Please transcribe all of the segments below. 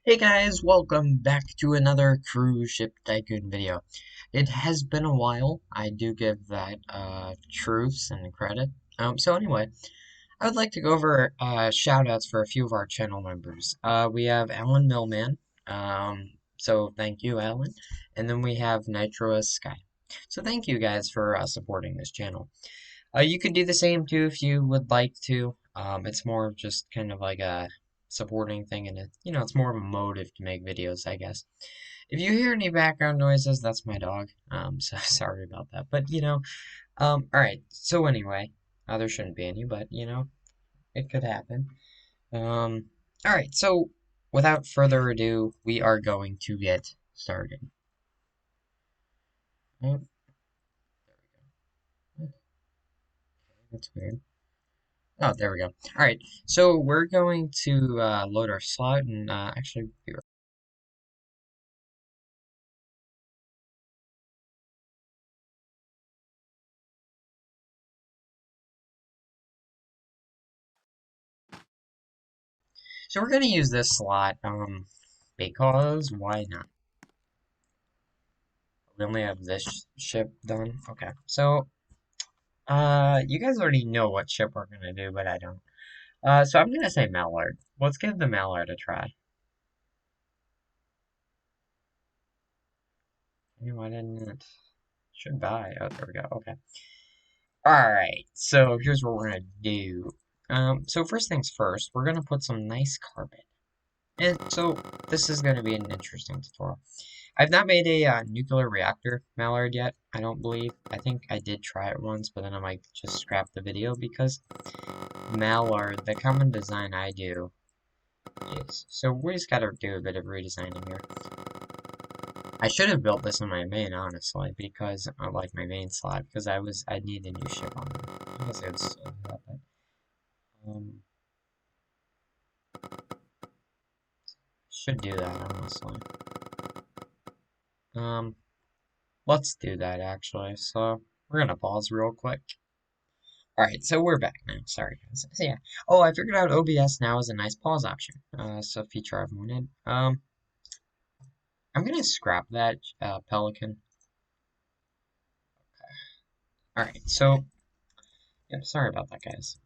Hey guys, welcome back to another cruise ship tycoon video. It has been a while. I do give that truths and credit. So anyway, I would like to go over shout outs for a few of our channel members. We have Alan Millman. So thank you, Alan. And then we have Nitro Sky. So thank you guys for supporting this channel. You could do the same too if you would like to. It's more of just kind of like a supporting thing, and it's more of a motive to make videos, I guess. If you hear any background noises, that's my dog. So sorry about that. But all right. So anyway, there shouldn't be any, but it could happen. All right. So without further ado, we are going to get started. Oh, that's weird. Oh, there we go. All right, so we're going to load our slot and actually be right. So we're going to use this slot because why not? We only have this ship done. Okay, so you guys already know what ship we're going to do, but I don't. So I'm going to say Mallard. Let's give the Mallard a try. Why didn't it? Should buy. Oh, there we go. Okay. Alright, so here's what we're gonna do. So first things first, we're gonna put some nice carpet. And so this is gonna be an interesting tutorial. I've not made a nuclear reactor Mallard yet, I don't believe. I think I did try it once, but then I might just scrap the video because Mallard, the common design I do is. So we just gotta do a bit of redesigning here. I should have built this on my main, honestly, because I like my main slot, because I need a new ship on there. I guess I would still do that, but um, should do that honestly. Um, let's do that actually. So we're gonna pause real quick. All right, so we're back now. Sorry guys. So yeah. Oh, I figured out OBS now is a nice pause option. So feature I've wanted. I'm gonna scrap that Pelican. All right, so yeah, sorry about that, guys.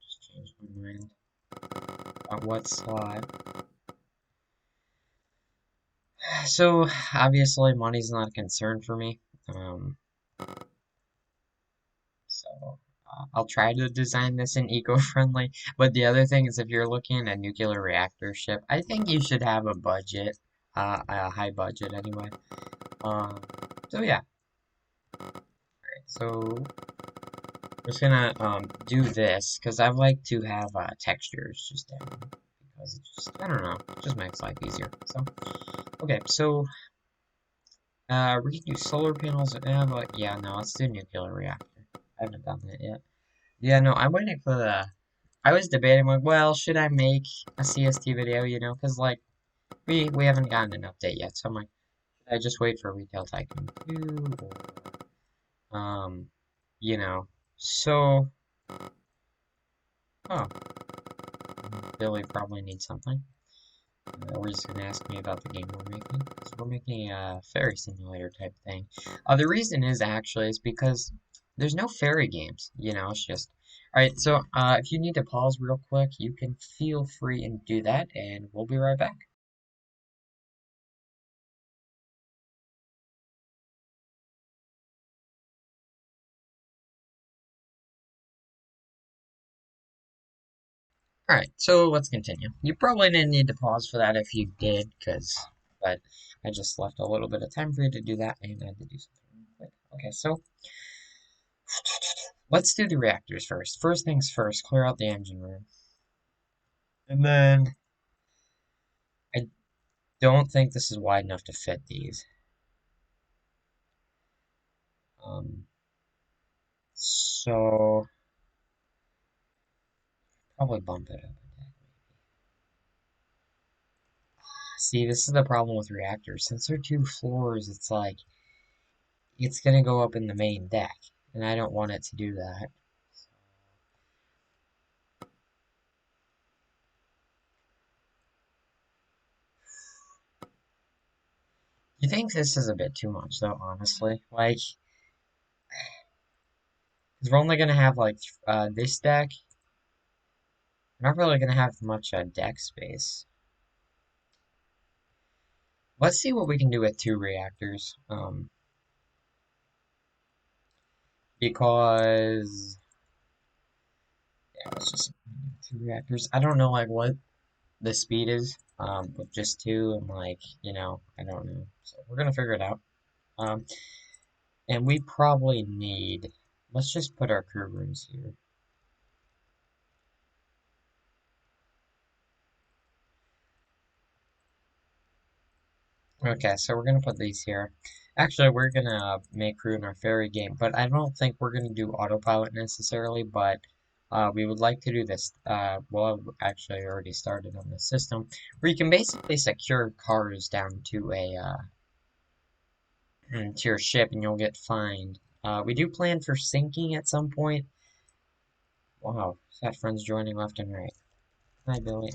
Just changed my mind. What slot? So obviously money's not a concern for me. So I'll try to design this in eco-friendly. But the other thing is if you're looking at a nuclear reactor ship, I think you should have a budget, a high budget anyway. Um, so yeah. Alright, so we're just gonna do this because I like to have textures just down because it just I don't know, it just makes life easier. So okay, so we can use solar panels, but yeah, no, let's do nuclear reactor. I haven't done that yet. Yeah, no, I'm waiting for the. I was debating, like, well, should I make a CST video, because, like, we haven't gotten an update yet, so I'm like, should I just wait for Retail Tycoon 2, or, you know, so, oh, Billy probably needs something. Or he's gonna ask me about the game we're making, because we're making a ferry simulator type thing. The reason is because there's no ferry games, it's just. Alright, so if you need to pause real quick, you can feel free and do that, and we'll be right back. Alright, so let's continue. You probably didn't need to pause for that if you did, but I just left a little bit of time for you to do that, and I had to do something real quick. Okay, so let's do the reactors first. First things first, clear out the engine room. And then I don't think this is wide enough to fit these. Um, so probably bump it up a bit. See, this is the problem with reactors. Since they're two floors, it's like it's gonna go up in the main deck, and I don't want it to do that. I think this is a bit too much, though, honestly. Like, 'cause we're only gonna have, like, this deck. We're not really gonna have much, deck space. Let's see what we can do with 2 reactors. Because, yeah, let's just 2 reactors. I don't know, like, what the speed is, with just 2, and, like, I don't know. So, we're gonna figure it out. Um, and we probably need, let's just put our crew rooms here. Okay, so we're gonna put these here. Actually, we're gonna make crew in our ferry game, but I don't think we're gonna do autopilot necessarily, but we would like to do this. Well, I've actually already started on the system, where you can basically secure cars down to a to your ship, and you'll get fined. We do plan for sinking at some point. Wow, got friends joining left and right. Hi, Billy.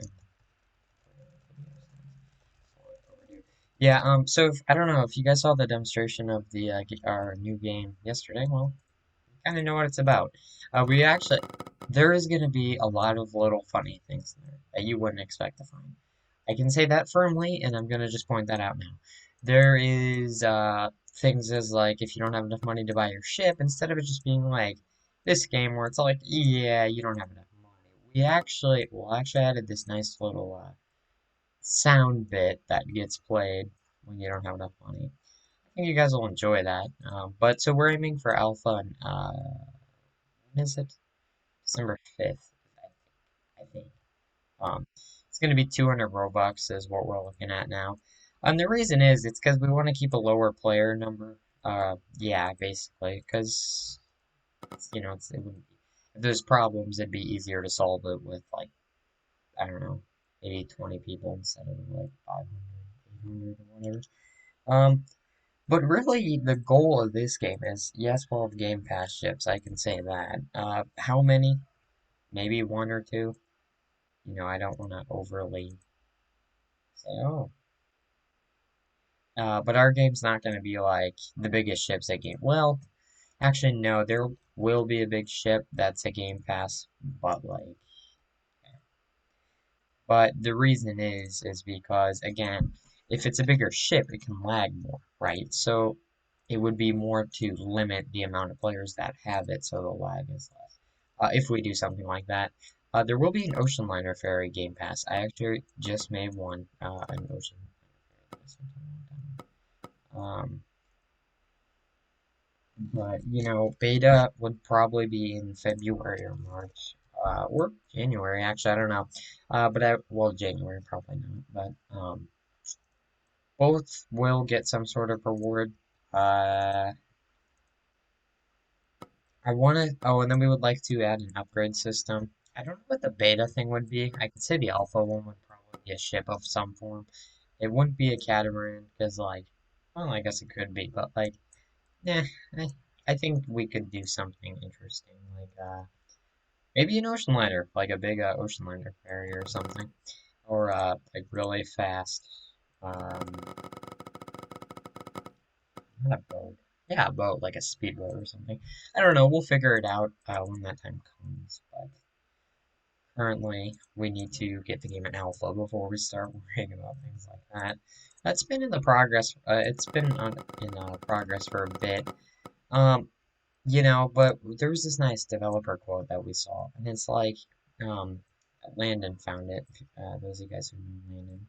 Yeah, so I don't know if you guys saw the demonstration of the our new game yesterday. Well, kind of know what it's about. We actually, there is going to be a lot of little funny things in there that you wouldn't expect to find. I can say that firmly, and I'm going to just point that out now. There is things as like if you don't have enough money to buy your ship, instead of it just being like this game where it's like, yeah, you don't have enough money. We actually added this nice little sound bit that gets played when you don't have enough money. I think you guys will enjoy that. But so we're aiming for alpha, and when is it? December 5th, I think. Um, it's going to be 200 Robux is what we're looking at now. The reason is it's because we want to keep a lower player number. Yeah, basically, because it wouldn't be, if there's problems, it'd be easier to solve it with like I don't know, maybe 20 people instead of like 500, 800, or whatever. Um, but really, the goal of this game is yes, we'll have Game Pass ships. I can say that. How many? Maybe 1 or 2. I don't want to overly say, oh. But our game's not going to be like the biggest ships at game. Well, actually, no, there will be a big ship that's a Game Pass, but like, but the reason is because again, if it's a bigger ship, it can lag more, right? So it would be more to limit the amount of players that have it, so the lag is less. If we do something like that. There will be an Ocean Liner Ferry Game Pass. I actually just made one, an Ocean Liner Ferry. But beta would probably be in February or March, or January. Actually, I don't know. Well, January probably not. But both will get some sort of reward. Uh, I want to. Oh, and then we would like to add an upgrade system. I don't know what the beta thing would be. I could say the alpha one would probably be a ship of some form. It wouldn't be a catamaran because, like, well, I guess it could be, but like, yeah, I think we could do something interesting, like maybe an ocean liner, like a big ocean liner ferry or something, or like really fast, um, not a boat, yeah, a boat, like a speedboat or something. I don't know. We'll figure it out when that time comes. But currently, we need to get the game in alpha before we start worrying about things like that. That's been in the progress. It's been in progress for a bit. Um, but there was this nice developer quote that we saw, and it's like, um, Landon found it. Those of you guys who know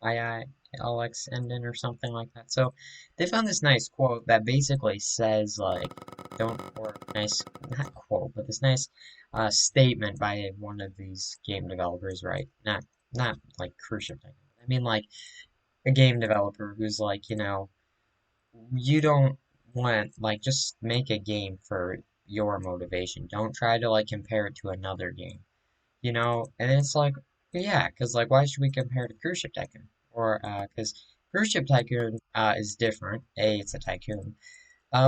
Landon, Alex Endon or something like that. So they found this nice quote that basically says like, don't or nice not quote, but this nice statement by one of these game developers, right? Not like cruise ship type. I mean like a game developer who's like, you don't want like just make a game for your motivation. Don't try to like compare it to another game, And it's like, yeah, because like why should we compare to Cruise Ship Tycoon? Or because Cruise Ship Tycoon is different. It's a tycoon.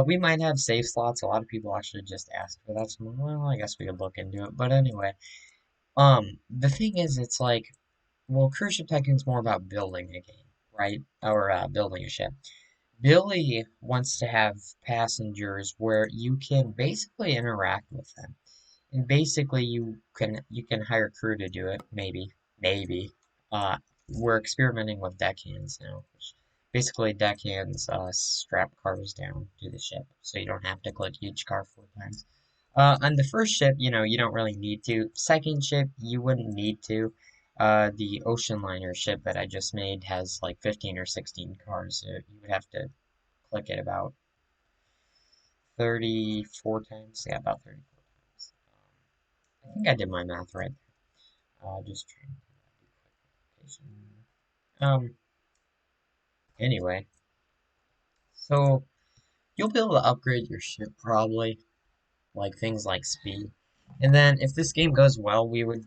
We might have save slots. A lot of people actually just ask for that. So, well, I guess we could look into it. But anyway, the thing is, it's like, well, Cruise Ship Tycoon's more about building a game. right? Or building a ship. Billy wants to have passengers where you can basically interact with them. And basically you can hire crew to do it, maybe. Uh, we're experimenting with deckhands now. Which basically deckhands strap cars down to the ship, so you don't have to click each car 4 times. On the first ship, you don't really need to. Second ship, you wouldn't need to. The ocean liner ship that I just made has like 15 or 16 cars, so you would have to click it about 34 times. Yeah, about 34 times. I think I did my math right. Just trying to do quick multiplication. Anyway, so you'll be able to upgrade your ship probably, like things like speed. And then if this game goes well, we would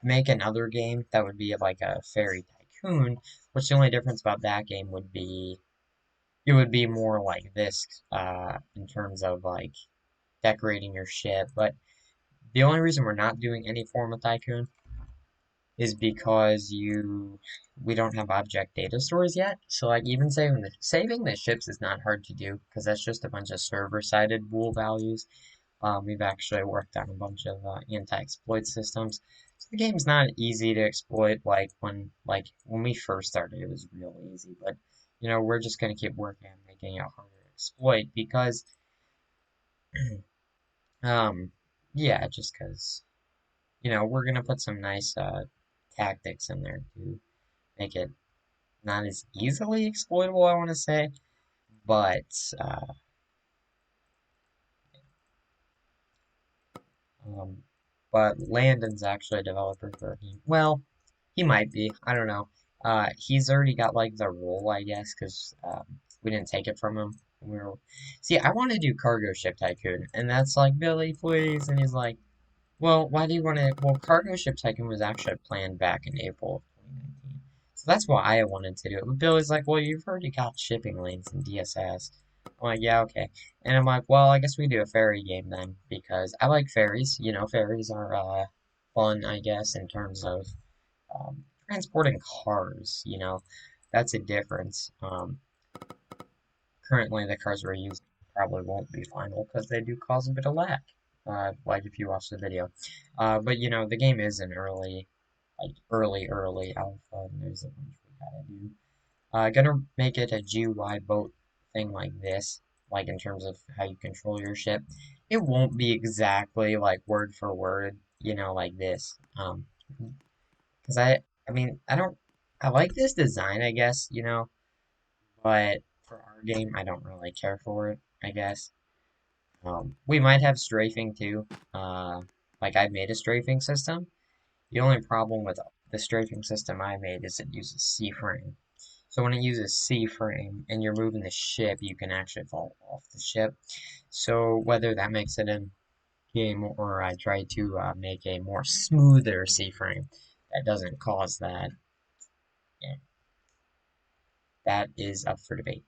make another game that would be like a Fairy Tycoon, which the only difference about that game would be it would be more like this, in terms of like decorating your ship. But the only reason we're not doing any form of Tycoon is because we don't have object data stores yet. So like even saving the ships is not hard to do because that's just a bunch of server-sided bool values. We've actually worked on a bunch of anti-exploit systems. So the game's not easy to exploit like when we first started it was real easy, but we're just gonna keep working on making it harder to exploit because um yeah, just because we're gonna put some nice tactics in there to make it not as easily exploitable, I want to say, but uh, um, but Landon's actually a developer for a game. Well, he might be. I don't know. He's already got like the role, I guess, because we didn't take it from him. See, I want to do Cargo Ship Tycoon, and that's like Billy, please, and he's like, well, why do you want to? Well, Cargo Ship Tycoon was actually planned back in April of 2019. So that's why I wanted to do it. But Billy's like, well, you've already got shipping lanes in DSS. I'm like, yeah, okay. And I'm like, well, I guess we do a ferry game then, because I like ferries. Ferries are fun, I guess, in terms of transporting cars. That's a difference. Currently, the cars we're using probably won't be final because they do cause a bit of lag. Like if you watch the video. But the game is in early alpha, and there's a bunch we gotta do. Gonna make it a GUI boat thing like this, like in terms of how you control your ship. It won't be exactly like word for word, like this. Because I mean, I like this design, I guess, but for our game, I don't really care for it, I guess. We might have strafing too. Like I made a strafing system. The only problem with the strafing system I made is it uses C-frame. So when it uses C-frame and you're moving the ship, you can actually fall off the ship. So whether that makes it in game or I try to make a more smoother C-frame that doesn't cause that, yeah, that is up for debate.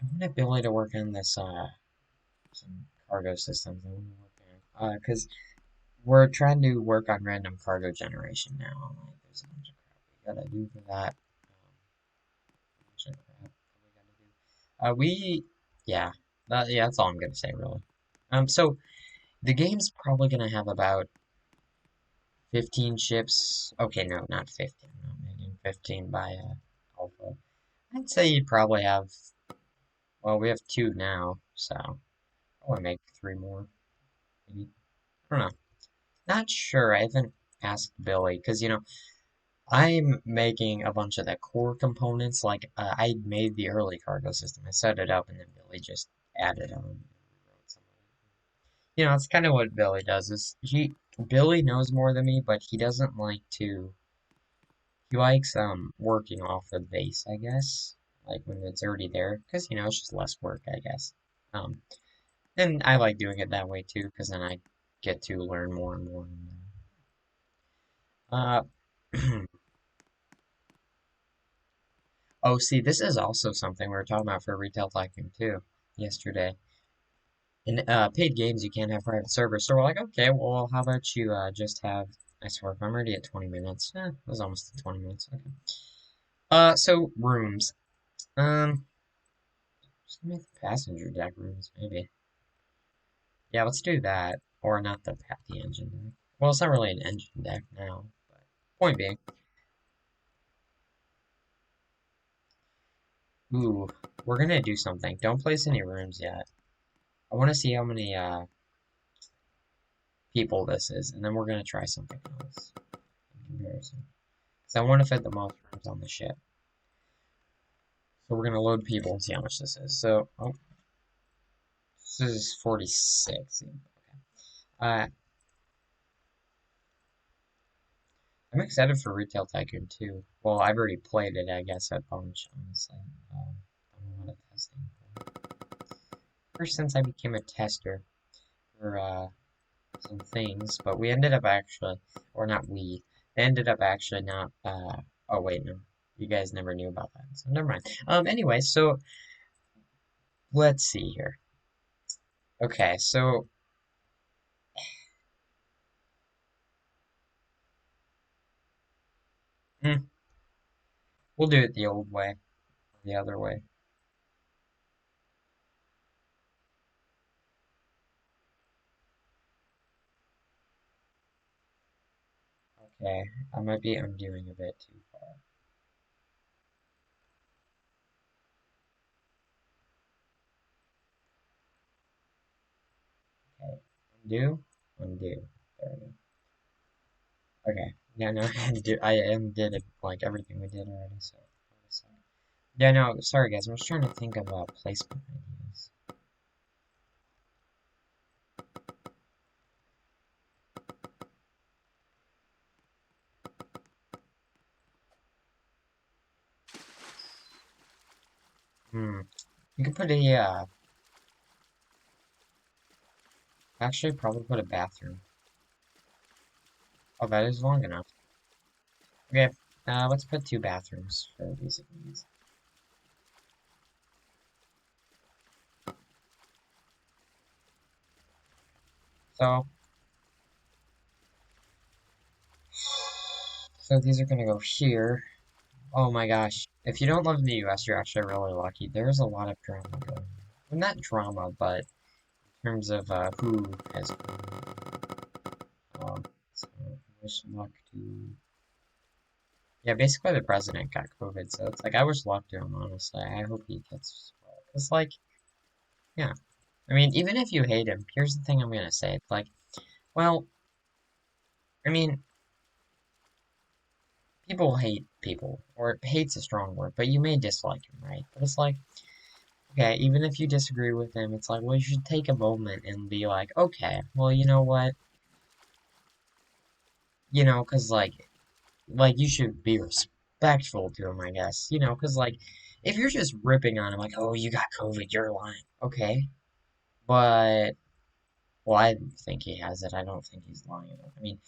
I want Billy to work on this some cargo systems. I want to work on because we're trying to work on random cargo generation now. Like, there's a bunch of crap we gotta do for that. A bunch of crap that we gotta do. Yeah, yeah, that's all I'm gonna say really. So the game's probably gonna have about 15 ships. Okay, no, not 15. I'm not making 15 by alpha. I'd say you'd probably have. Well, we have 2 now, so I want to make 3 more. Maybe. I don't know. Not sure. I haven't asked Billy because I'm making a bunch of the core components. Like I made the early cargo system. I set it up, and then Billy just added on. And rewrote some of it. It's kind of what Billy does. Billy knows more than me, but he doesn't like to. He likes working off the base, I guess. Like when it's already there, because it's just less work, I guess. Um, and I like doing it that way too, because then I get to learn more and more. Uh, oh, see, this is also something we were talking about for Retail Tycoon too yesterday. In paid games, you can't have private servers, so we're like, okay, well, how about you just have I swear, if I'm already at 20 minutes. It was almost at 20 minutes. Okay. So rooms. Just make the passenger deck rooms, maybe. Yeah, let's do that. Or not the engine deck. Well, it's not really an engine deck now, but point being. Ooh, we're gonna do something. Don't place any rooms yet. I want to see how many people this is, and then we're gonna try something else in comparison. Because I want to fit the most rooms on the ship. So we're gonna load people and see how much this is. So, oh, this is 46. Okay. Uh, I'm excited for Retail Tycoon too. Well, I've already played it, I guess, a bunch, honestly. Done a lot of testing. Ever since I became a tester for some things, but we ended up actually, or not we, they ended up actually not, oh wait, no. You guys never knew about that, so never mind. Anyway, so, let's see here. Okay, so, hmm, we'll do it the old way, the other way. Okay, I might be undoing a bit too far. Okay, undo, undo. There we go. Okay, yeah, no, I undid it, like everything we did already, so. Yeah, no, sorry guys, I'm just trying to think of placement ideas. Hmm, you could put a, actually probably put a bathroom. Oh, that is long enough. Okay, let's put 2 bathrooms for basic needs. So, so these are gonna go here. Oh my gosh, if you don't live in the US, you're actually really lucky. There's a lot of drama going on. Well, not drama, but in terms of, who has, so wish luck to... Yeah, basically the president got COVID, so it's like, I wish luck to him, honestly. I hope he gets well. Because, like, yeah. I mean, even if you hate him, here's the thing I'm gonna say. It's like, well, I mean, people hate people, or hate's a strong word, but you may dislike him, right? But it's like, okay, even if you disagree with him, it's like, well, you should take a moment and be like, okay, well, you know what? You know, because, like, you should be respectful to him, I guess. You know, because, like, if you're just ripping on him, like, oh, you got COVID, you're lying. Okay, but, well, I think he has it. I don't think he's lying about it. I mean,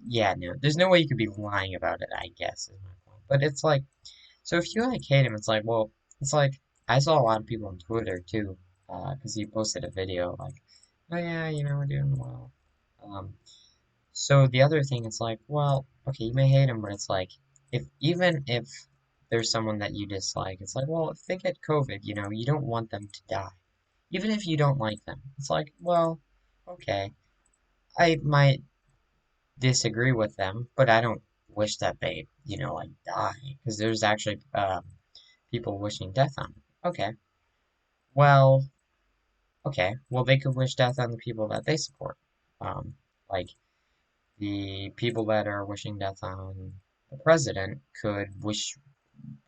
yeah, no, there's no way you could be lying about it, I guess, is my point. But it's like, so if you, like, hate him, it's like, well, it's like, I saw a lot of people on Twitter, too, because he posted a video, like, oh, yeah, you know, we're doing well. Um, so the other thing is like, well, okay, you may hate him, but it's like, even if there's someone that you dislike, it's like, well, if they get COVID, you know, you don't want them to die. Even if you don't like them. It's like, well, okay, I might disagree with them, but I don't wish that they, you know, like, die. Because there's actually, people wishing death on them. Okay, well, well, they could wish death on the people that they support. Like, the people that are wishing death on the president could wish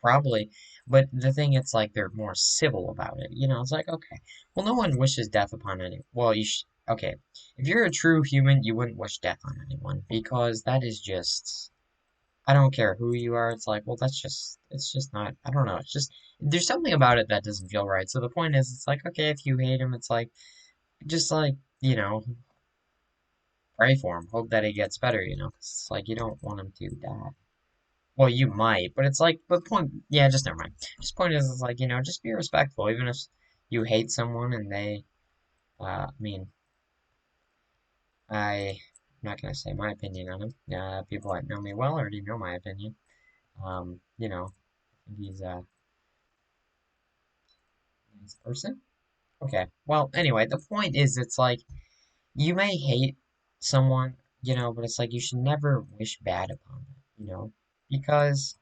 probably, but the thing it's like they're more civil about it. You know, it's like, okay, well, no one wishes death upon any. Well, okay, if you're a true human, you wouldn't wish death on anyone because that is just. I don't care who you are. It's like, well, it's just not. I don't know. It's just there's something about it that doesn't feel right. So the point is, it's like, okay, if you hate him, it's like just like you know, pray for him, hope that he gets better. You know, 'cause it's like you don't want him to die. Well, you might, but it's like, but point, yeah, just never mind. Just point is like, you know, just be respectful, even if you hate someone and they, I mean, I, not gonna say my opinion on him. People that know me well already know my opinion. You know, he's a nice person. Okay. Well, anyway, the point is, it's like you may hate someone, but it's like you should never wish bad upon them, because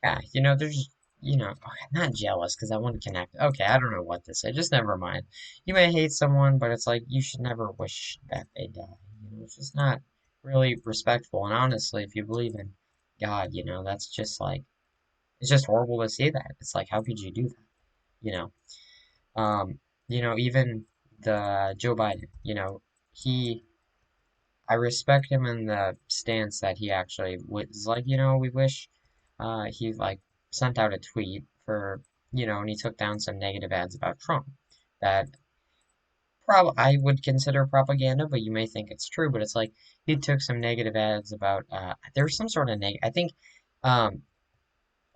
yeah, there's, okay, not jealous because I want to connect. Okay, I don't know what to say. Just never mind. You may hate someone, but it's like you should never wish that they die. It's just not really respectful. And honestly, if you believe in God, that's just like it's just horrible to see that. It's like how could you do that? You know. Um, even the Joe Biden, he I respect him in the stance that he actually was like, we wish he like sent out a tweet for, and he took down some negative ads about Trump that I would consider propaganda, but you may think it's true, but it's like he took some negative ads about there was some sort of I think um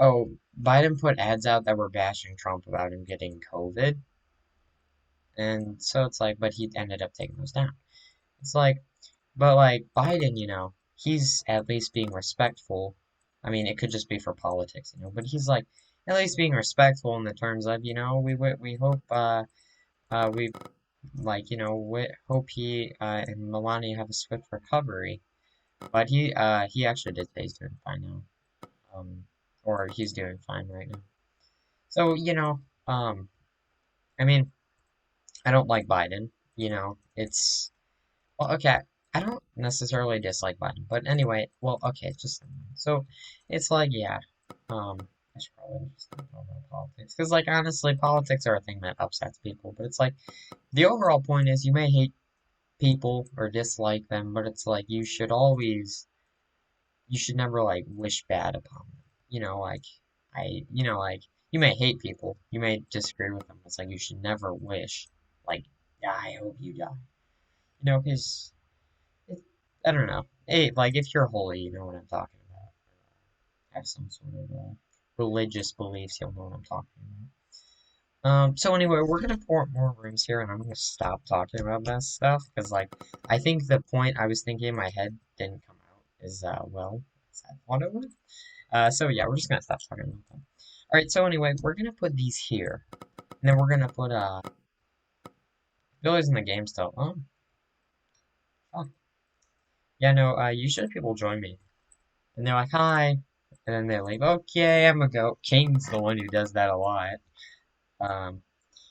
oh, Biden put ads out that were bashing Trump about him getting COVID. And so it's like, but he ended up taking those down. It's like, but like Biden, he's at least being respectful. I mean, it could just be for politics, but he's like at least being respectful in the terms of, we hope we like, we hope he and Melania have a swift recovery. But he actually did say he's doing fine now. Um, or he's doing fine right now. So, I mean, I don't like Biden, it's well, okay. I don't necessarily dislike Biden, but anyway, well, okay, just so it's like, yeah, I should probably just not talk about politics because, like, honestly, politics are a thing that upsets people. But it's like the overall point is you may hate people or dislike them, but it's like you should never like wish bad upon them. Like like you may hate people, you may disagree with them. It's like you should never wish like, yeah, I hope you die. Because it, I don't know. Hey, like if you're holy, you know what I'm talking about. Have some sort of religious beliefs, you'll know what I'm talking about. So anyway, we're gonna port more rooms here, and I'm gonna stop talking about that stuff because, like, I think the point I was thinking in my head didn't come out as well as I thought it would. So yeah, we're just gonna stop talking about them. All right. So anyway, we're gonna put these here, and then we're gonna put Billy's in the game still. Oh, yeah, no. Usually people join me. And they're like, hi. And then they leave. Okay, I'm gonna go. Kane's the one who does that a lot. Um,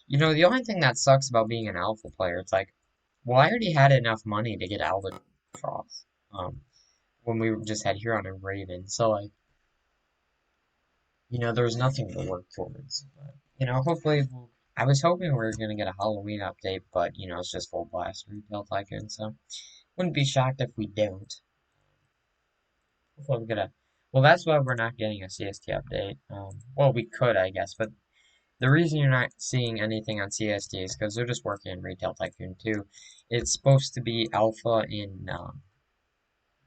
the only thing that sucks about being an alpha player, it's like, well, I already had enough money to get Albatross. When we just had Huron and Raven. So, like, there was nothing to work towards. But, hopefully, I was hoping we were gonna get a Halloween update, but, it's just full blast retail Tycoon, so wouldn't be shocked if we don't. Hopefully, we get a well, that's why we're not getting a CST update. Well, we could, I guess, but the reason you're not seeing anything on CST is because they're just working in Retail Tycoon 2. It's supposed to be alpha in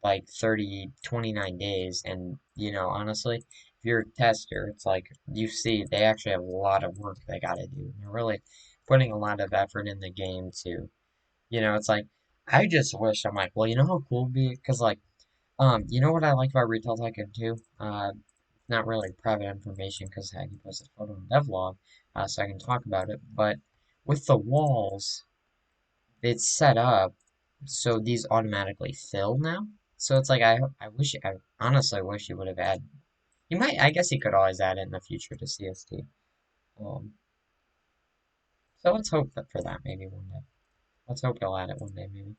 like 29 days, and honestly, if you're a tester, it's like you see they actually have a lot of work they gotta do. They're really putting a lot of effort in the game to, it's like I just wish I'm like, well, how cool it'd be, because like you know what I like about Retail Tycoon 2? Not really private information because he posted a photo in devlog, so I can talk about it. But with the walls, it's set up so these automatically fill now. So it's like I honestly wish he would have added. He might, I guess he could always add it in the future to CST. Um, so let's hope that for that maybe one day. Let's hope he'll add it one day maybe.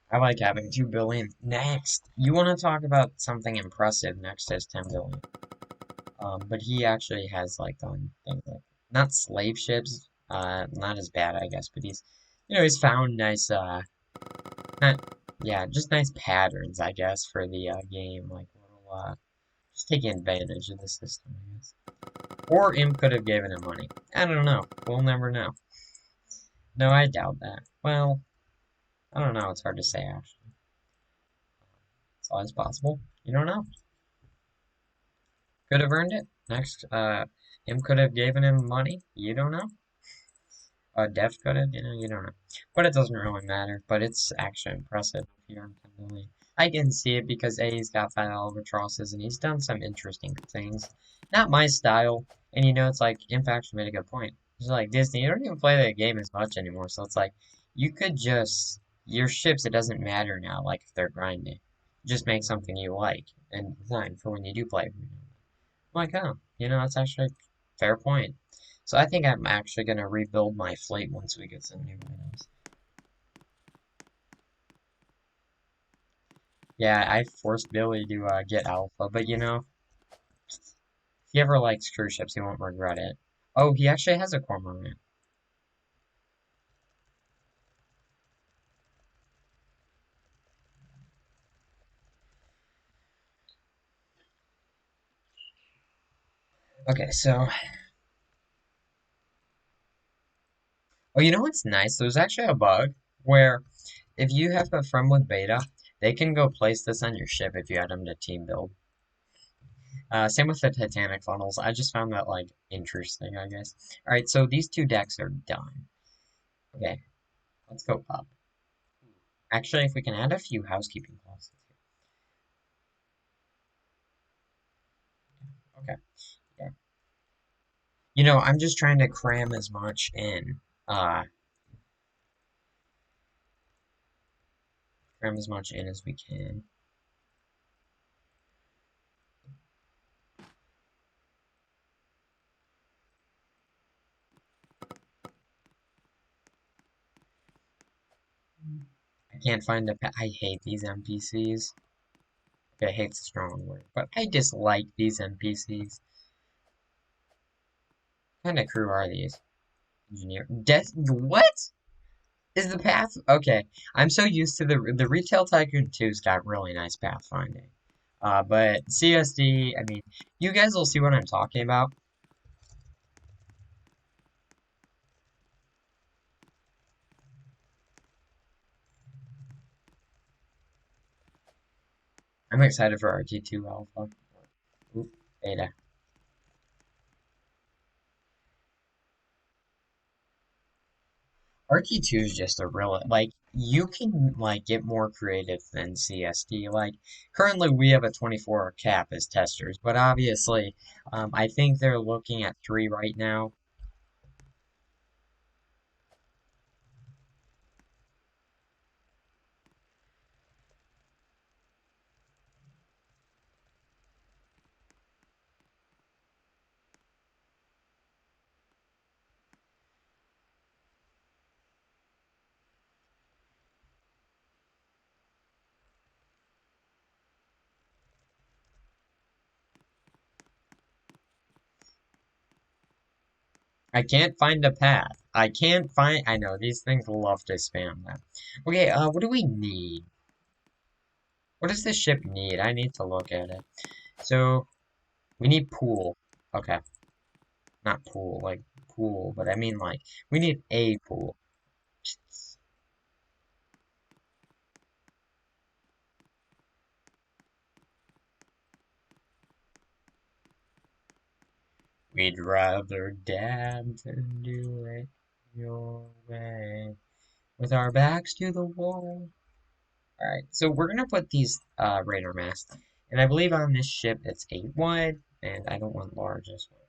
I like having 2 billion. Next, you want to talk about something impressive? Next is 10 billion. But he actually has like done things like not slave ships, not as bad I guess, but he's found nice not yeah, just nice patterns I guess for the game, like little just taking advantage of the system, I guess. Or Imp could have given him money. I don't know. We'll never know. No, I doubt that. Well, I don't know. It's hard to say, actually. It's always possible. You don't know. Could have earned it. Next, Imp could have given him money. You don't know. Dev could have, you don't know. But it doesn't really matter. But it's actually impressive if you're on I can see it because A, he's got 5 albatrosses and he's done some interesting things. Not my style. And it's like, Imp actually made a good point. It's like Disney, you don't even play the game as much anymore. So it's like, you could just, your ships, it doesn't matter now, like if they're grinding. Just make something you like and design for when you do play. Like, oh, that's actually a fair point. So I think I'm actually going to rebuild my fleet once we get some new items. Yeah, I forced Billy to get Alpha, but if he ever likes cruise ships, he won't regret it. Oh, he actually has a cormorant. Okay, so, oh, you know what's nice? There's actually a bug where if you have a friend with beta, they can go place this on your ship if you add them to team build. Same with the Titanic funnels. I just found that, like, interesting, I guess. Alright, so these two decks are done. Okay, let's go up. Actually, if we can add a few housekeeping clauses here. Okay, yeah. I'm just trying to cram as much in. Cram as much in as we can. I can't find I hate these NPCs. Okay, hate's a strong word, but I dislike these NPCs. What kind of crew are these? Engineer. What? Is the path? Okay, I'm so used to the Retail Tycoon 2's got really nice pathfinding. But CSD, I mean, you guys will see what I'm talking about. I'm excited for RT2 Alpha. Oop, Beta. RT2 is just a real, like, you can, like, get more creative than CSD. Like, currently we have a 24 cap as testers, but obviously, I think they're looking at 3 right now. I can't find a path. I know, these things love to spam that. Okay, what do we need? What does this ship need? I need to look at it. So, we need pool. Okay, not pool, like pool, but I mean like, we need a pool. We'd rather dance and do it your way. With our backs to the wall. Alright, so we're gonna put these radar masts. And I believe on this ship it's 8 wide, and I don't want large as well.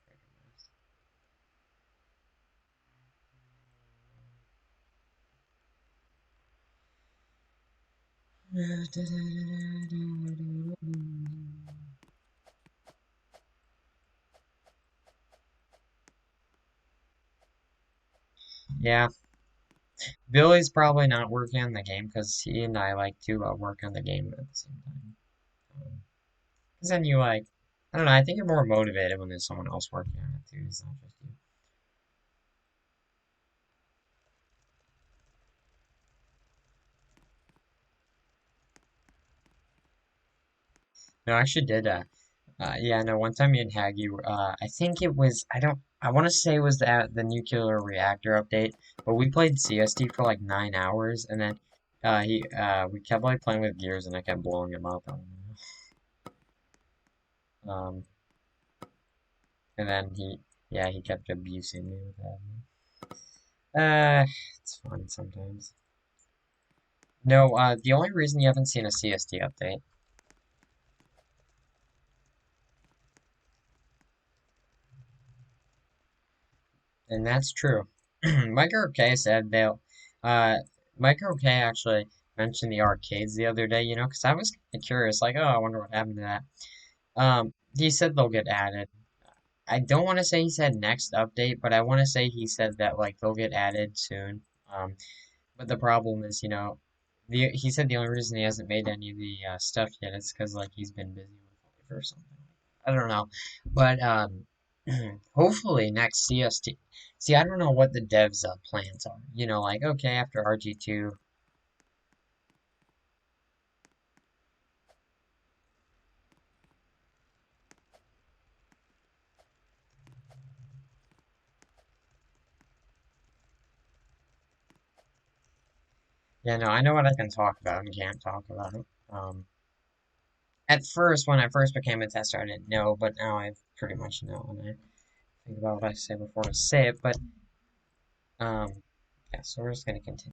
Yeah, Billy's probably not working on the game because he and I like to work on the game at the same time. Because then you like, I don't know, I think you're more motivated when there's someone else working on it too. It's not just you. No, I actually did. Yeah, no, one time me and Haggy, I think it was, I want to say it was the nuclear reactor update, but we played CSD for like 9 hours, and then, we kept like playing with gears, and I kept blowing him up. Um, and then yeah, he kept abusing me with that. It's fun sometimes. No, the only reason you haven't seen a CSD update, and that's true. Micro K said uh, Micro K actually mentioned the arcades the other day, because I was kind of curious, like, oh, I wonder what happened to that. He said they'll get added. I don't want to say he said next update, but I want to say he said that, like, they'll get added soon. But the problem is, he said the only reason he hasn't made any of the stuff yet is because, like, he's been busy with life or something. I don't know. But, hopefully next CST. See, I don't know what the devs' plans are. Like, okay, after RG2. Yeah, no, I know what I can talk about and can't talk about. At first, when I first became a tester, I didn't know, but now I pretty much know, and I think about what I say before I say it. But, um, yeah, so we're just gonna continue.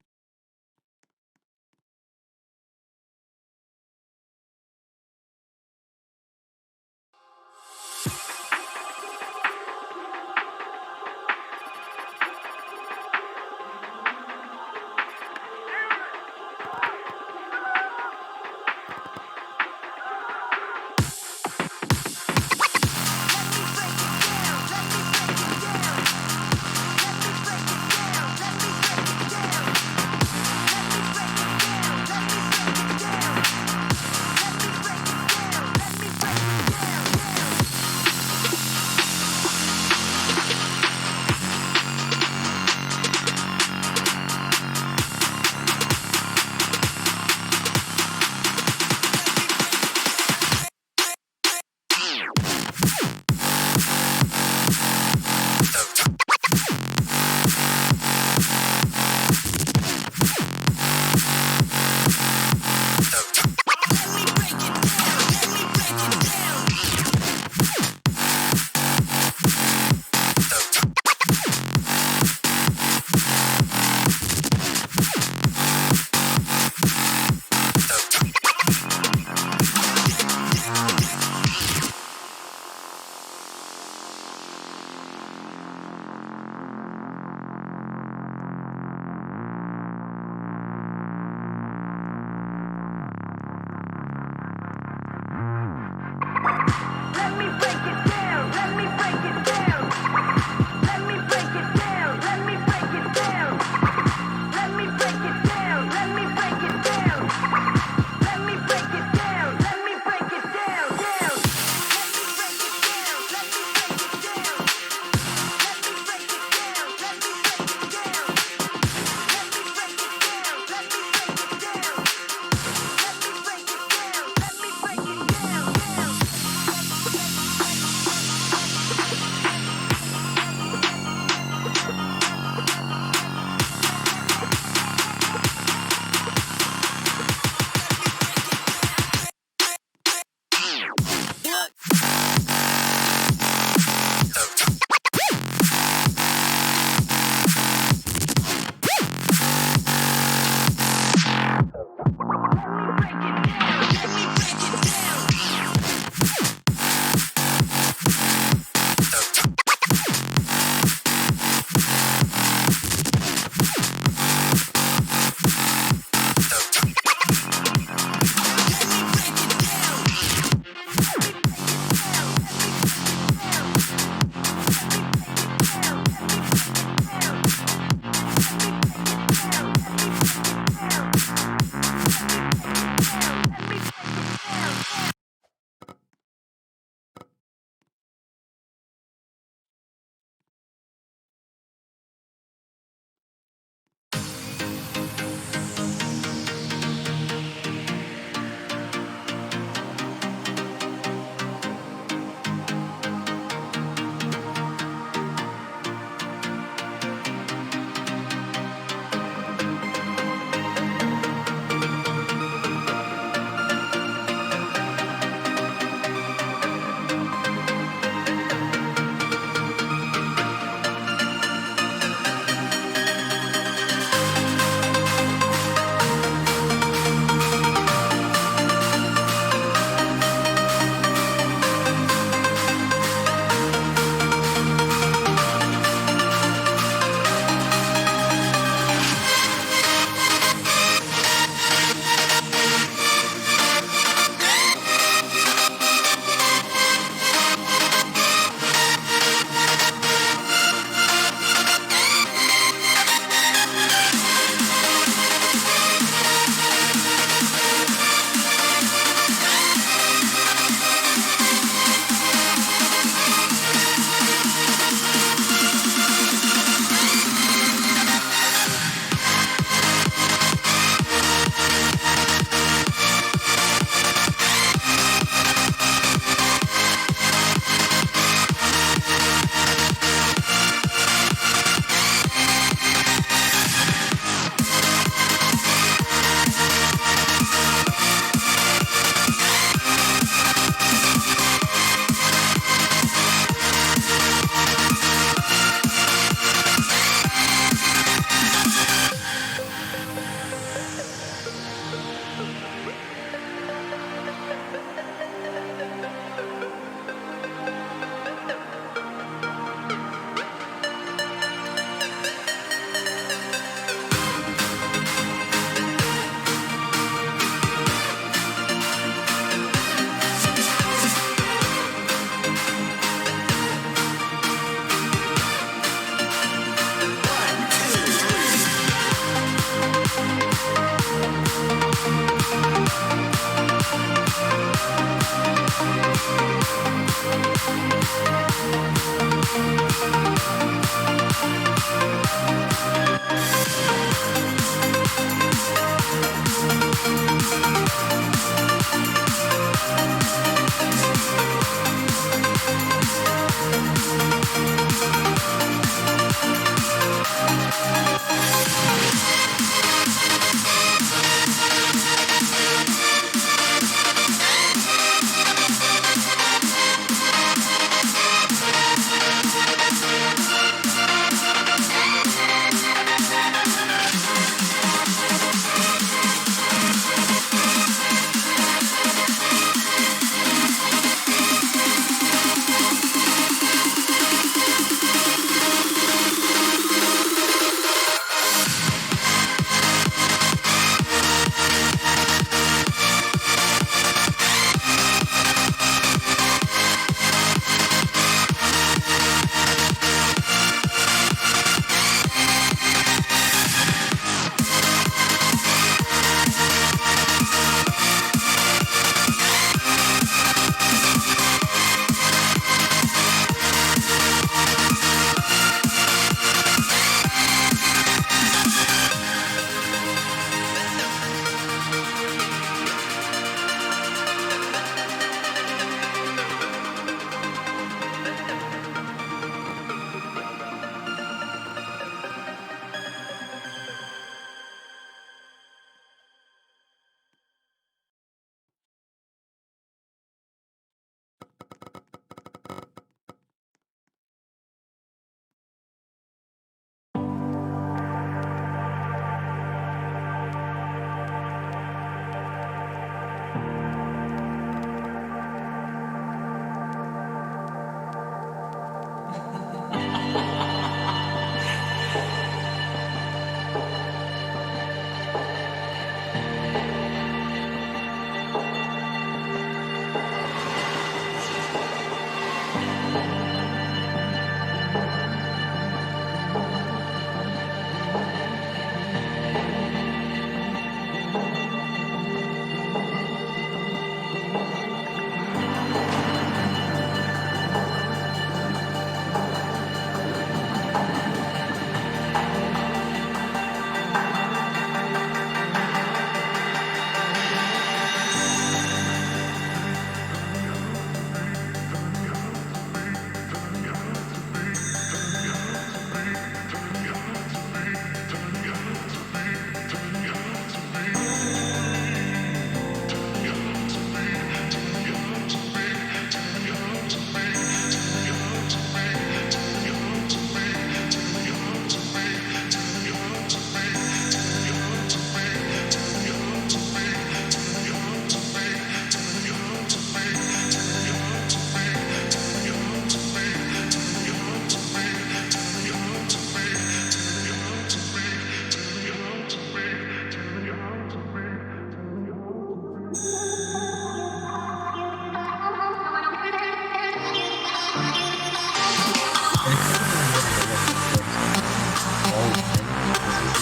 always been because he's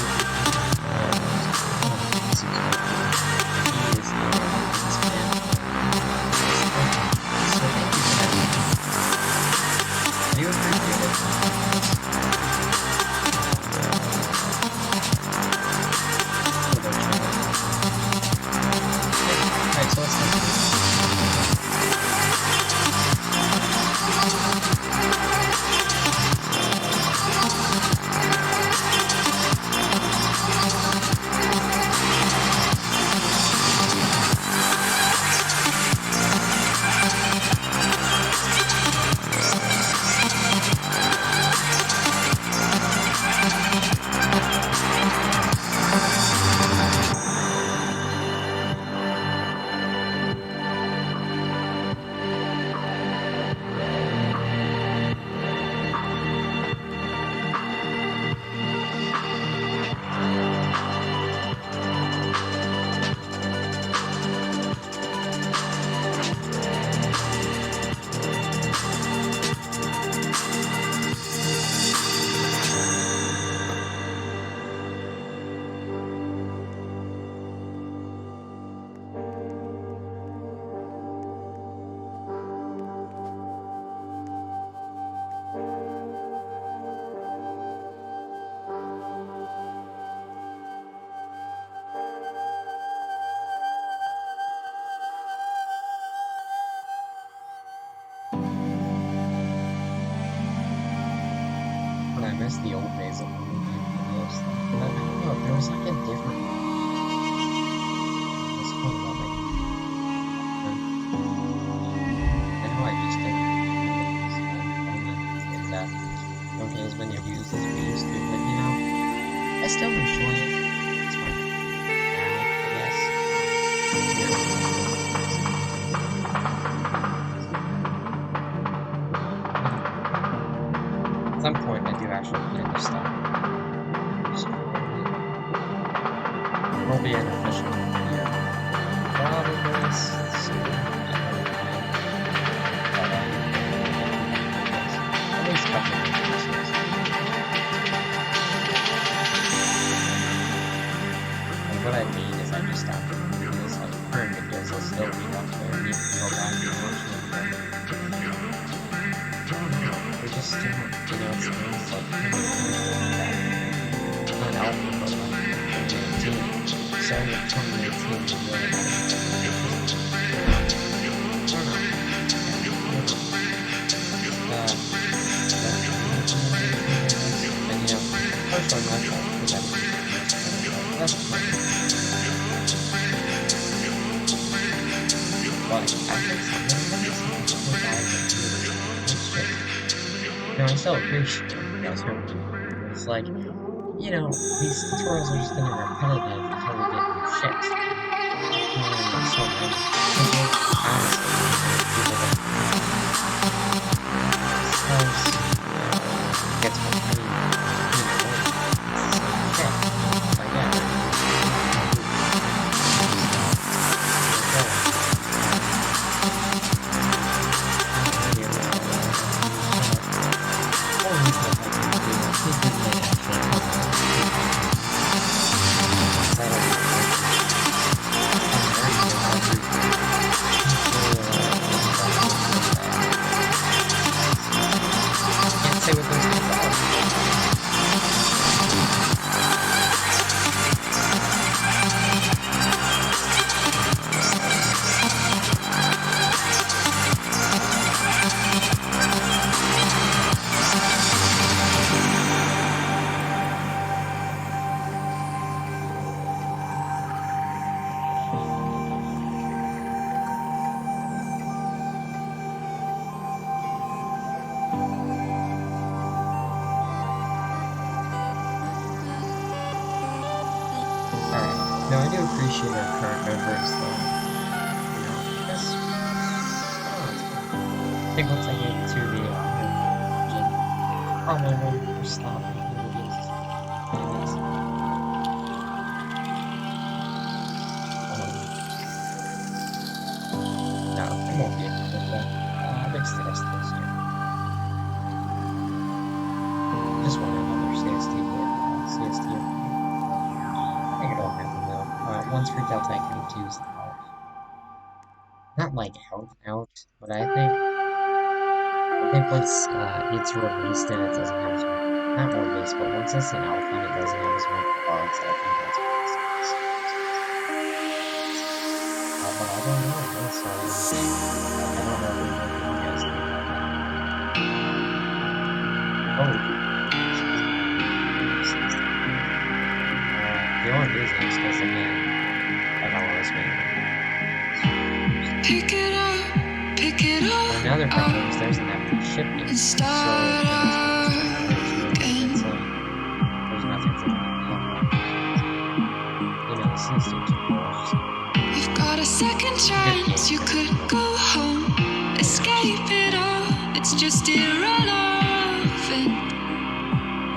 he is this man. So thank you for that. I do appreciate it. Alright, so let's I miss the old days of movie videos. But I don't know, there was like a different it's fun about it. I know I just didn't think that don't get as many views as we used to, but you know, I still enjoy it. It's fun. Now, I guess. At some point, I do actually plan to stop. Will be an official year. Probably soon. At least a couple of years. And what I mean is I just stopped doing this. Like, current videos will still be up there. You can go back and watch them. We just don't, you know, it's things like not alpha, but like 2018. Starting in 2018 to really and you know, first on my side, that's fine. But after I still appreciate it. It's like, you know, these tutorials are just getting repetitive until we get new shit. So many. Honestly, people that gets my money, shit. Like, yeah. No, I do appreciate our current members, though. You know, because, I think once I get to the gym, probably won't stop making videos. No, I won't be able to do that. At least the rest of this year. Just want another CST game. wants Retail Tycoon to use out. Not like out, but I think once it's released and it doesn't have as much, not released, but once it's an alpha and it doesn't have as much bugs, I think that's when it's but I don't know, honestly. I don't know what you guys think about that. Oh, the only reason is because the man that allows me. Pick it up. Another problem is there's an average shipping. And start again. It's like there's nothing for me to do. You know, this is too close. You've got a second chance. You could go home, escape it all. It's just irrelevant.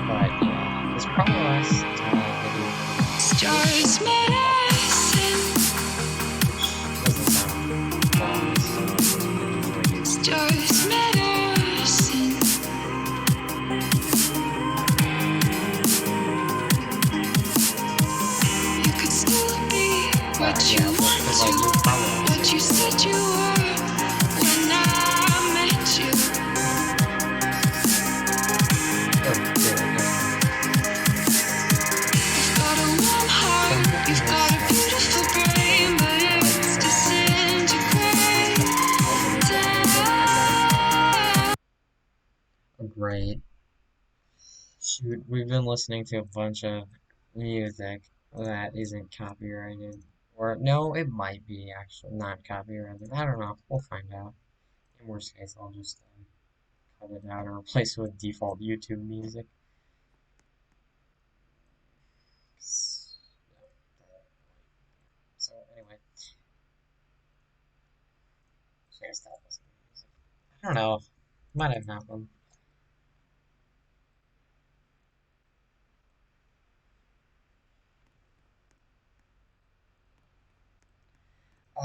But yeah, it's probably last video. Stars medicine. Doesn't sound long, so stars medicine. You could still be what you want to, what you said you were when I met you. You've got a warm heart, you've got a beautiful brain, but it's disintegrating. Great. Shoot, we've been listening to a bunch of music that isn't copyrighted. Or, no, it might be actually not copyrighted. I don't know. We'll find out. In worst case, I'll just cut it out or replace it with default YouTube music. So, anyway. Should I stop listening to music? I don't know. Might have happened.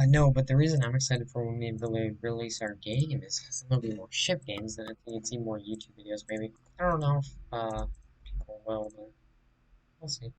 No, but the reason I'm excited for when we really release our game is because there'll be more ship games, and I think you'd see more YouTube videos, maybe. I don't know if people will, but we'll see.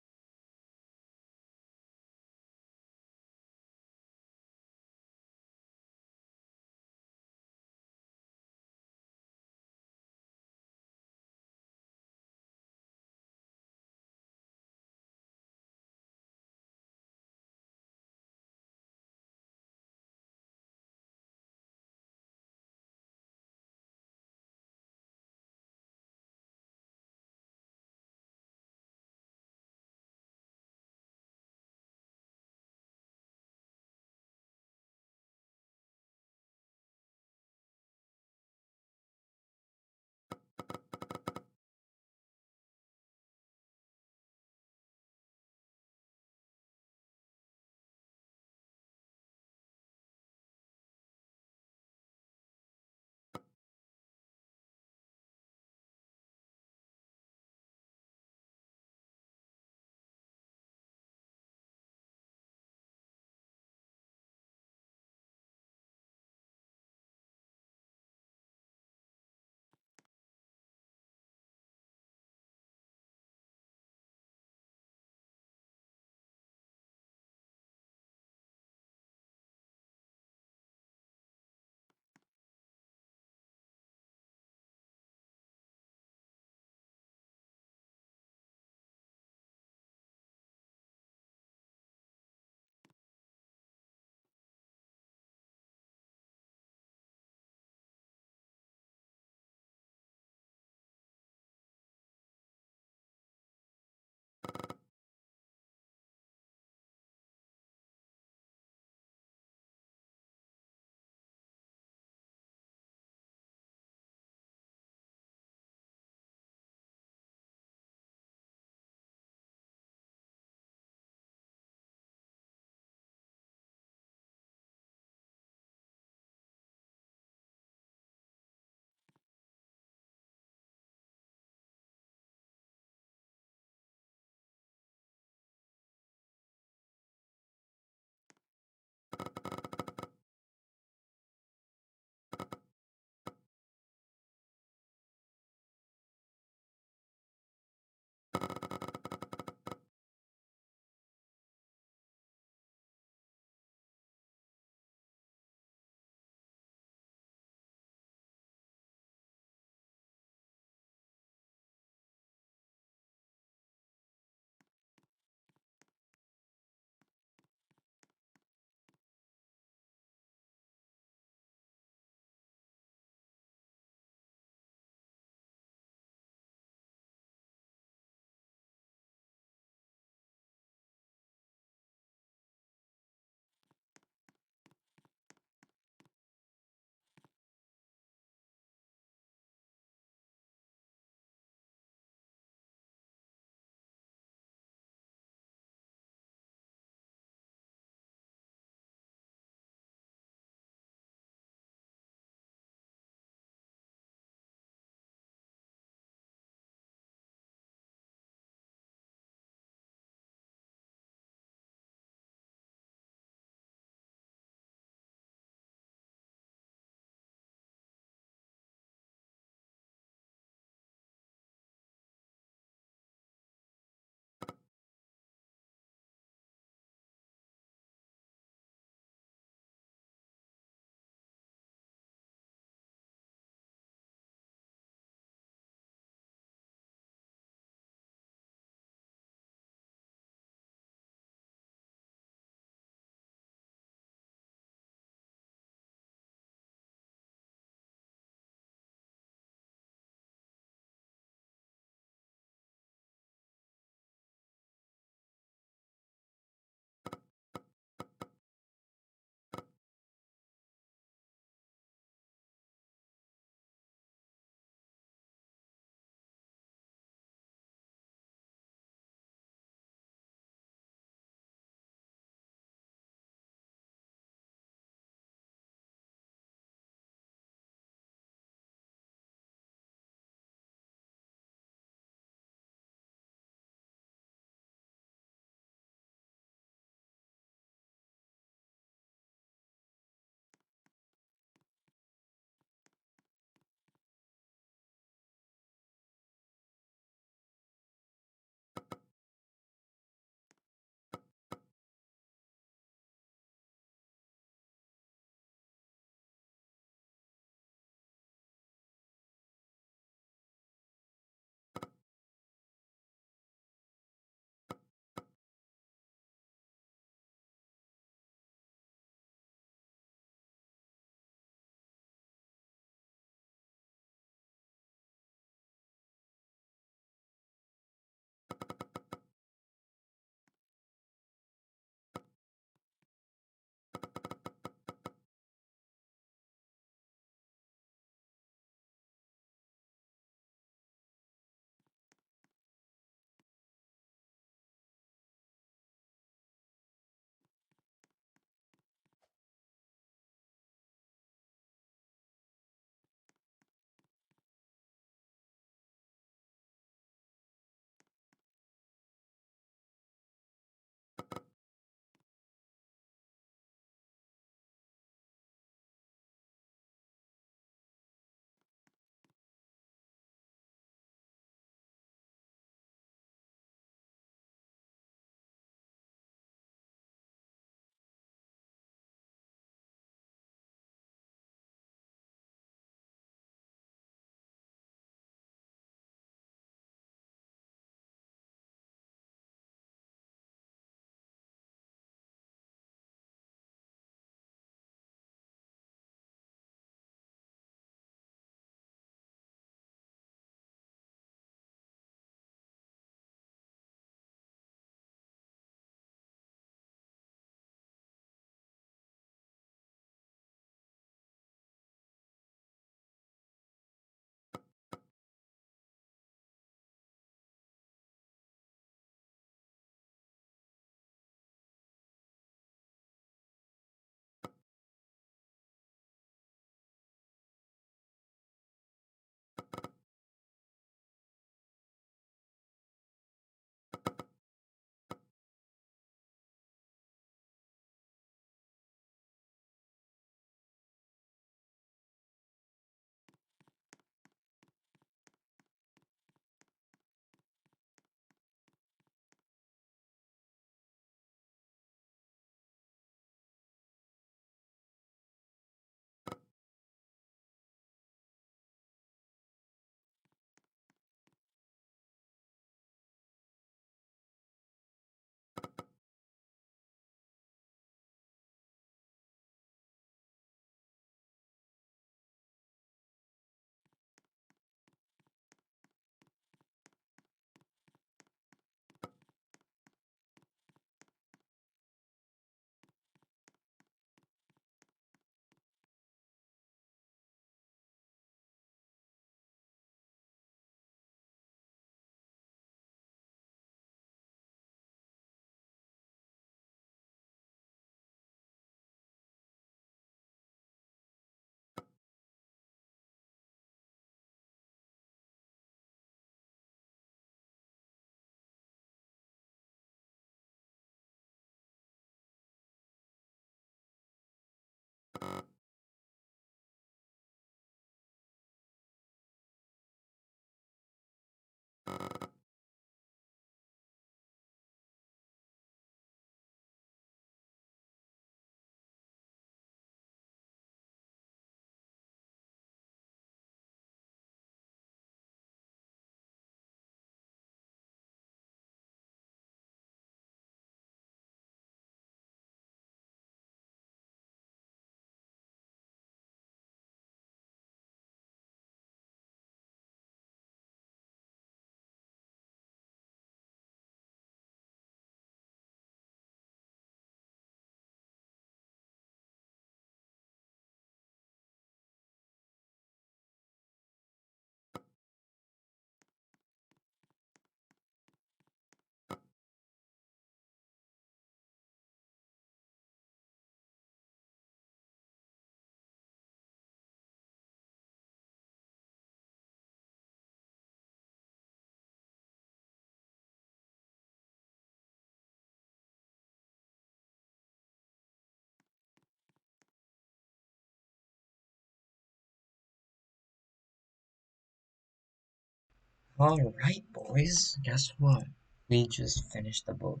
Alright, boys, guess what? We just finished the boat.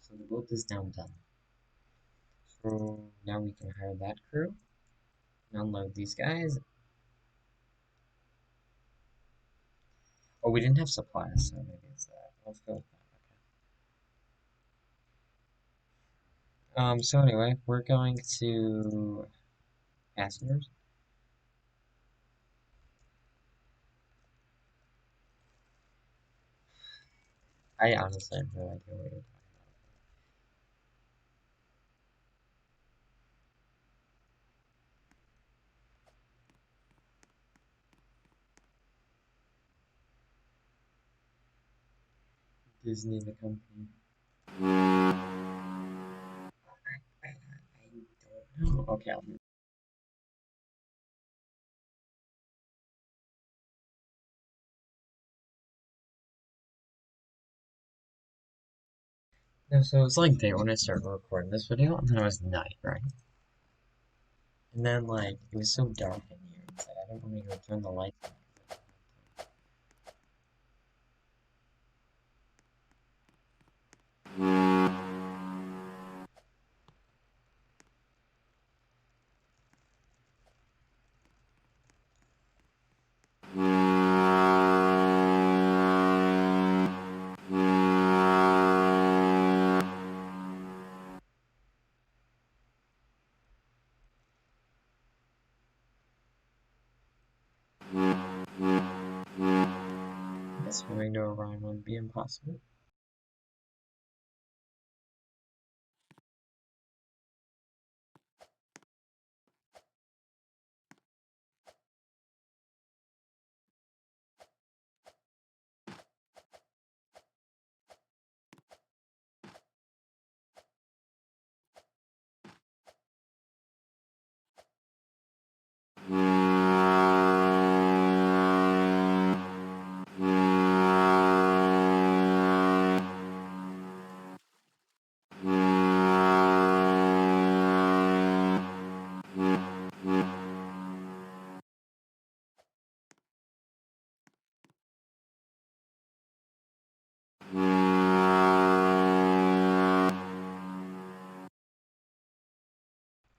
So the boat is now done. So now we can hire that crew and unload these guys. Oh, we didn't have supplies, so maybe it's that. Let's go with that. Okay. So anyway, we're going to passengers. I honestly have no idea what you're talking about. Disney, the company. I don't know. Okay, no, so it's like day when I started recording this video, and then it was night, right? And then like it was so dark in here. It's like I don't want to go turn the lights on. I guess moving to Orion would be impossible.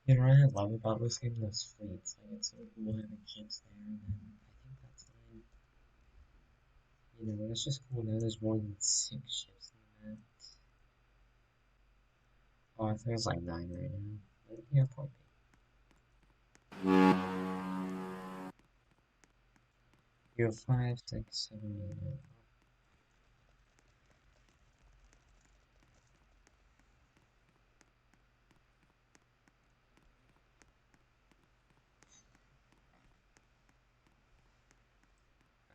You know what I love about this game? Those fleets. Like it's so cool having ships there, and then I think that's fine. You know, it's just cool now. There's more than 6 ships in the map. Oh, I think it's like 9 right now. But, yeah, point B. You have 5, 6, 7, 8, 9.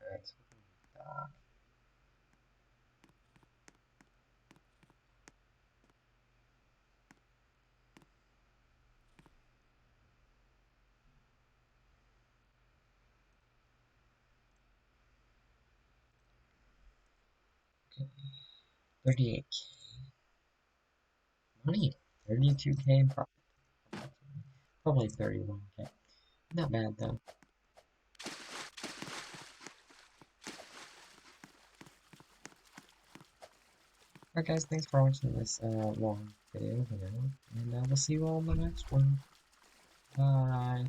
Alright, so 38k money, 32k in profit. Probably 31k. Not bad though. Alright guys, thanks for watching this long video, and we'll see you all in the next one. Bye.